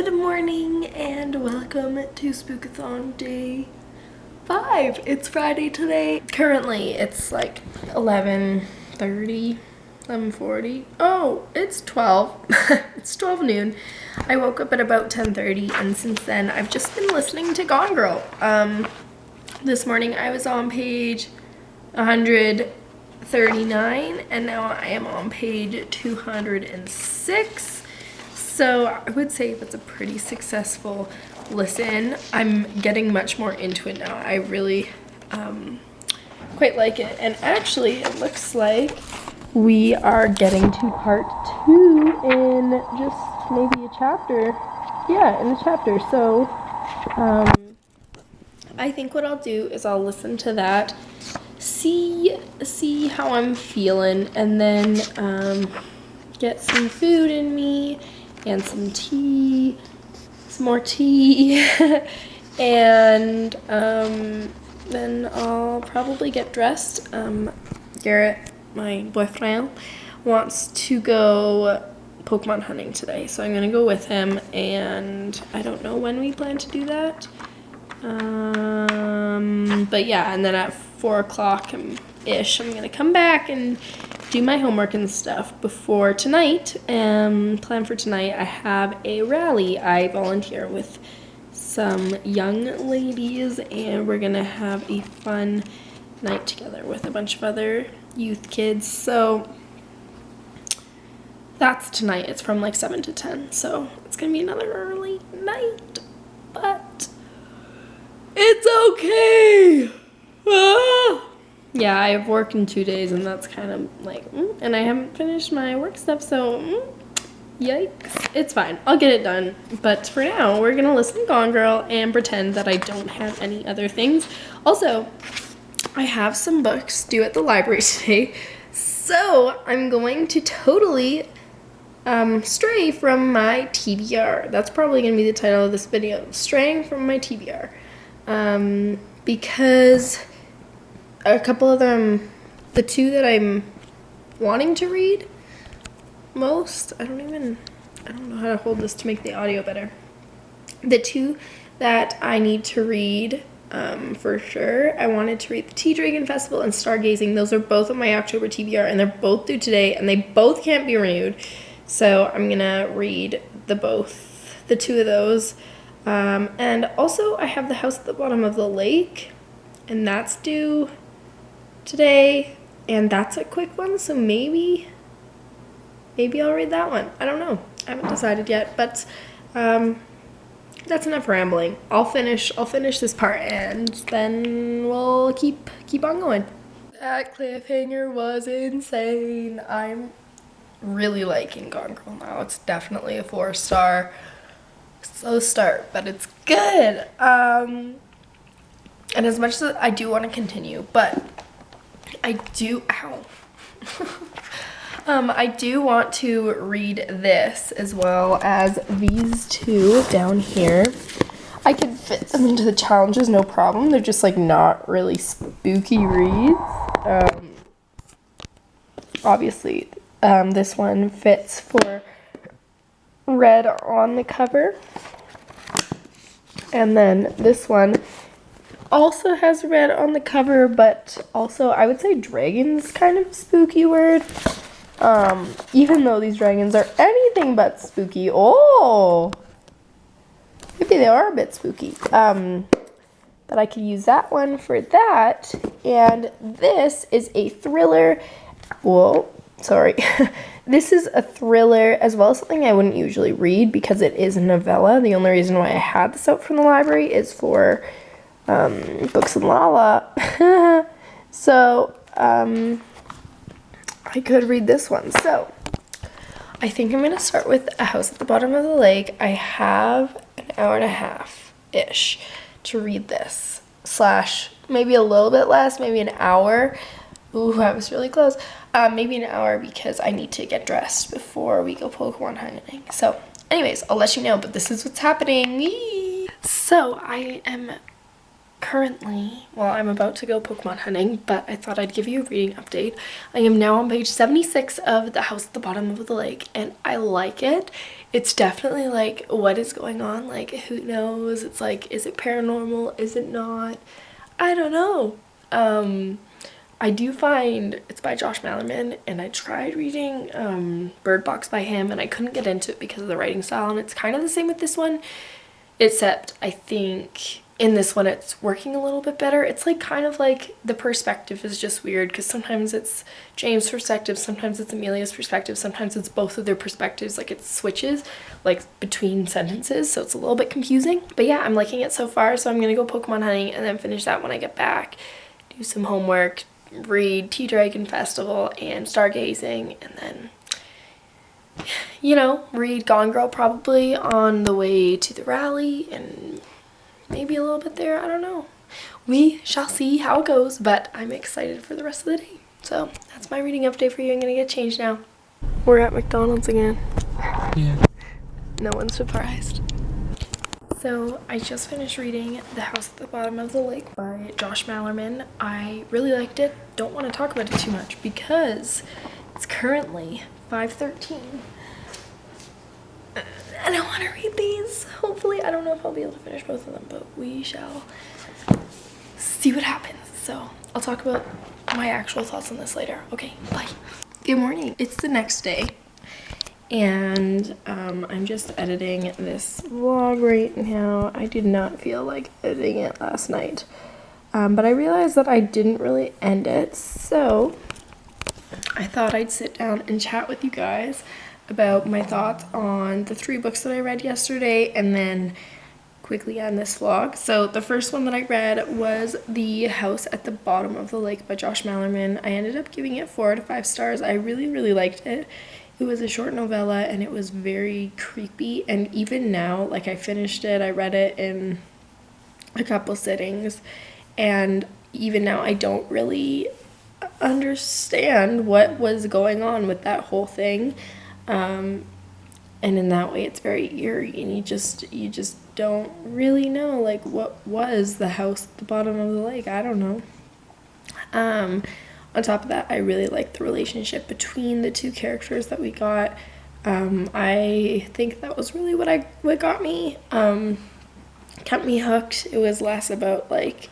Good morning and welcome to Spookathon day 5. It's Friday today. Currently it's like 11:30, 11:40. Oh, it's 12. It's 12 noon. I woke up at about 10:30 and since then I've just been listening to Gone Girl. This morning I was on page 139 and now I am on page 206. So I would say that's a pretty successful listen. I'm getting much more into it now. I really quite like it. And actually it looks like we are getting to part 2 in just maybe a chapter. Yeah, in a chapter. So I think what I'll do is I'll listen to that, see how I'm feeling, and then get some food in me and some tea, some more tea, and then I'll probably get dressed. Garrett, my boyfriend, wants to go Pokemon hunting today, so I'm gonna go with him, and I don't know when we plan to do that. But yeah, and then at 4 o'clock-ish, I'm gonna come back and do my homework and stuff before tonight. Plan for tonight, I have a rally. I volunteer with some young ladies and we're gonna have a fun night together with a bunch of other youth kids. So that's tonight. It's from like 7 to 10, so it's gonna be another early night, but it's okay. Yeah, I have work in 2 days and that's kind of like, and I haven't finished my work stuff, so yikes. It's fine, I'll get it done. But for now, we're gonna listen to Gone Girl and pretend that I don't have any other things. Also, I have some books due at the library today, so I'm going to totally stray from my TBR. That's probably gonna be the title of this video, straying from my TBR. Because a couple of them, the two that I'm wanting to read most, I don't know how to hold this to make the audio better. The two that I need to read for sure, I wanted to read the Tea Dragon Festival and Stargazing. Those are both on my October TBR and they're both due today and they both can't be renewed. So I'm gonna read the two of those. And also I have The House at the Bottom of the Lake and that's due today, and that's a quick one, so maybe I'll read that one. I don't know. I haven't decided yet, but that's enough rambling. I'll finish this part and then we'll keep on going. That cliffhanger was insane. I'm really liking Gone Girl now. It's definitely a 4-star. Slow start, but it's good. And as much as I do want to continue, but I do want to read this as well as these two down here. I could fit them into the challenges, no problem. They're just like not really spooky reads. Obviously, this one fits for red on the cover. And then this one also has red on the cover, but also I would say dragon's kind of a spooky word. Even though these dragons are anything but spooky. Oh, maybe they are a bit spooky. But I could use that one for that. And this is a thriller. Whoa, sorry. This is a thriller as well as something I wouldn't usually read because it is a novella. The only reason why I had this out from the library is for Books and Lala. So I could read this one. So I think I'm going to start with A House at the Bottom of the Lake. I have an hour and a half-ish to read this. / maybe a little bit less, maybe an hour. Ooh, I was really close. Maybe an hour because I need to get dressed before we go Pokemon hunting. So anyways, I'll let you know, but this is what's happening. Whee! So I am currently, well, I'm about to go Pokemon hunting, but I thought I'd give you a reading update. I am now on page 76 of The House at the Bottom of the Lake, and I like it. It's definitely like, what is going on? Like, who knows? It's like, is it paranormal? Is it not? I don't know. I do find it's by Josh Malerman, and I tried reading Bird Box by him, and I couldn't get into it because of the writing style, and it's kind of the same with this one, except I think in this one it's working a little bit better. It's like kind of like the perspective is just weird, because sometimes it's James' perspective, sometimes it's Amelia's perspective, sometimes it's both of their perspectives, like it switches like between sentences, so it's a little bit confusing. But yeah, I'm liking it so far, so I'm gonna go Pokemon hunting and then finish that when I get back, do some homework, read Tea Dragon Festival and Stargazing, and then, you know, read Gone Girl probably on the way to the rally, and maybe a little bit there, I don't know. We shall see how it goes, but I'm excited for the rest of the day. So that's my reading update for you. I'm gonna get changed now. We're at McDonald's again. Yeah. No one's surprised. So I just finished reading The House at the Bottom of the Lake by Josh Malerman. I really liked it. Don't want to talk about it too much because it's currently 5:13. And I want to read these. Hopefully, I don't know if I'll be able to finish both of them, but we shall see what happens. So I'll talk about my actual thoughts on this later. Okay, bye. Good morning. It's the next day. And I'm just editing this vlog right now. I did not feel like editing it last night. But I realized that I didn't really end it. So I thought I'd sit down and chat with you guys about my thoughts on the 3 books that I read yesterday, and then quickly end this vlog. So the first one that I read was The House at the Bottom of the Lake by Josh Malerman. I ended up giving it 4 out of 5 stars. I really, really liked it. It was a short novella, and it was very creepy, and even now, like, I finished it, I read it in a couple sittings, and even now I don't really understand what was going on with that whole thing, and in that way it's very eerie, and you just don't really know, like, what was the house at the bottom of the lake. I don't know. On top of that, I really liked the relationship between the 2 characters that we got. I think that was really what got me, kept me hooked. It was less about, like,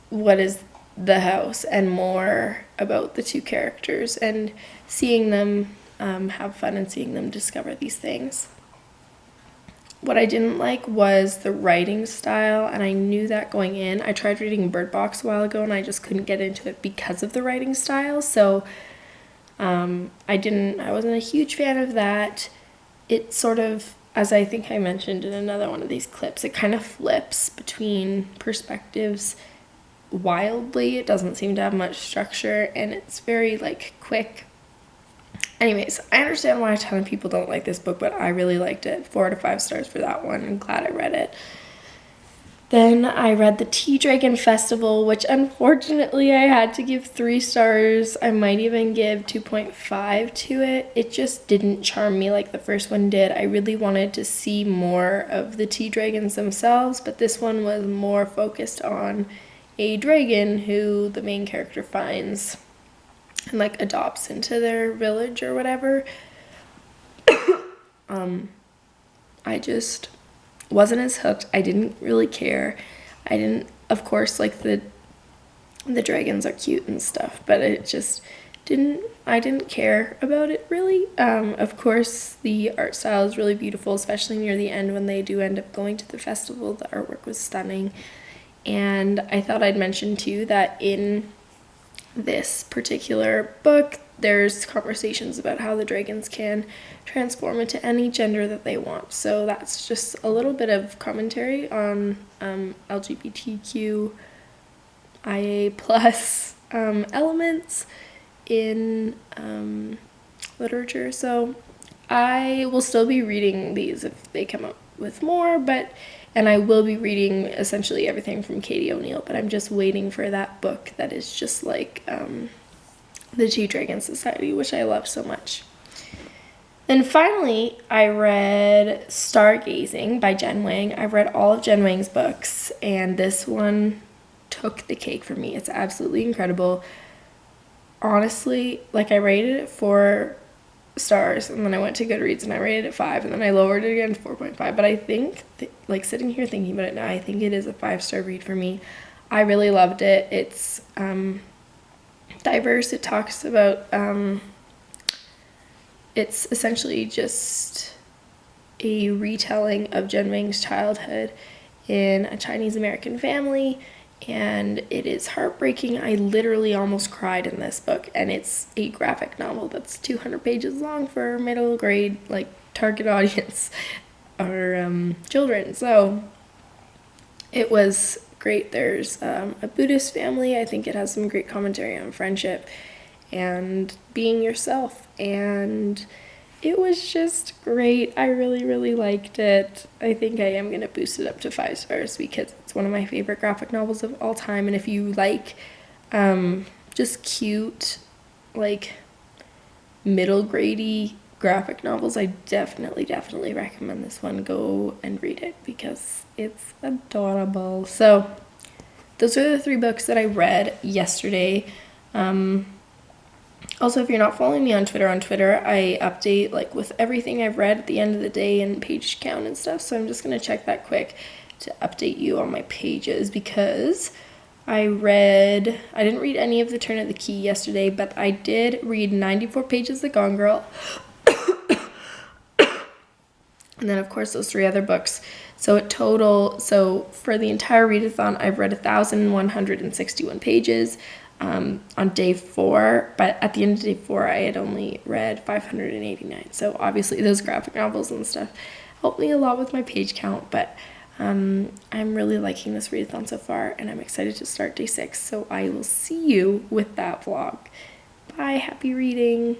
what is the house, and more about the 2 characters and seeing them have fun and seeing them discover these things. What I didn't like was the writing style, and I knew that going in. I tried reading Bird Box a while ago, and I just couldn't get into it because of the writing style, so I wasn't a huge fan of that. It sort of, as I think I mentioned in another one of these clips, it kind of flips between perspectives wildly. It doesn't seem to have much structure, and it's very, like, quick. Anyways, I understand why a ton of people don't like this book, but I really liked it. 4 out of 5 stars for that one. I'm glad I read it. Then I read the Tea Dragon Festival, which unfortunately I had to give 3 stars. I might even give 2.5 to it. It just didn't charm me like the first one did. I really wanted to see more of the tea dragons themselves, but this one was more focused on a dragon who the main character finds and, like, adopts into their village or whatever. I just wasn't as hooked. I didn't really care. Of course, like, the dragons are cute and stuff, but it just I didn't care about it really. Of course, the art style is really beautiful, especially near the end when they do end up going to the festival. The artwork was stunning. And I thought I'd mention too that in this particular book, there's conversations about how the dragons can transform into any gender that they want. So that's just a little bit of commentary on LGBTQIA+ elements in literature. So I will still be reading these if they come up with more, and I will be reading essentially everything from Katie O'Neill, but I'm just waiting for that book that is just like the Tea Dragon Society, which I love so much. Then finally, I read Stargazing by Jen Wang. I've read all of Jen Wang's books, and this one took the cake for me. It's absolutely incredible. Honestly, like, I rated it 4 stars, and then I went to Goodreads and I rated it 5, and then I lowered it again to 4.5. But I think, like, sitting here thinking about it now, I think it is a 5-star read for me. I really loved it. It's diverse. It talks about it's essentially just a retelling of Jen Wang's childhood in a Chinese American family, and it is heartbreaking. I literally almost cried in this book, and it's a graphic novel that's 200 pages long for middle grade, like, target audience or children. So it was great. There's a Buddhist family. I think it has some great commentary on friendship and being yourself, and it was just great. I really, really liked it. I think I am going to boost it up to 5 stars because it's one of my favorite graphic novels of all time. And if you like just cute, like, middle grade-y graphic novels, I definitely recommend this one. Go and read it because it's adorable. So those are the 3 books that I read yesterday. Also, if you're not following me on Twitter, I update, like, with everything I've read at the end of the day and page count and stuff. So I'm just going to check that quick to update you on my pages, because I didn't read any of The Turn of the Key yesterday, but I did read 94 pages of Gone Girl. And then, of course, those 3 other books. So for the entire readathon, I've read 1,161 pages. On day 4, but at the end of day 4 I had only read 589. So obviously those graphic novels and stuff helped me a lot with my page count, but I'm really liking this readathon so far, and I'm excited to start day 6. So I will see you with that vlog. Bye, happy reading.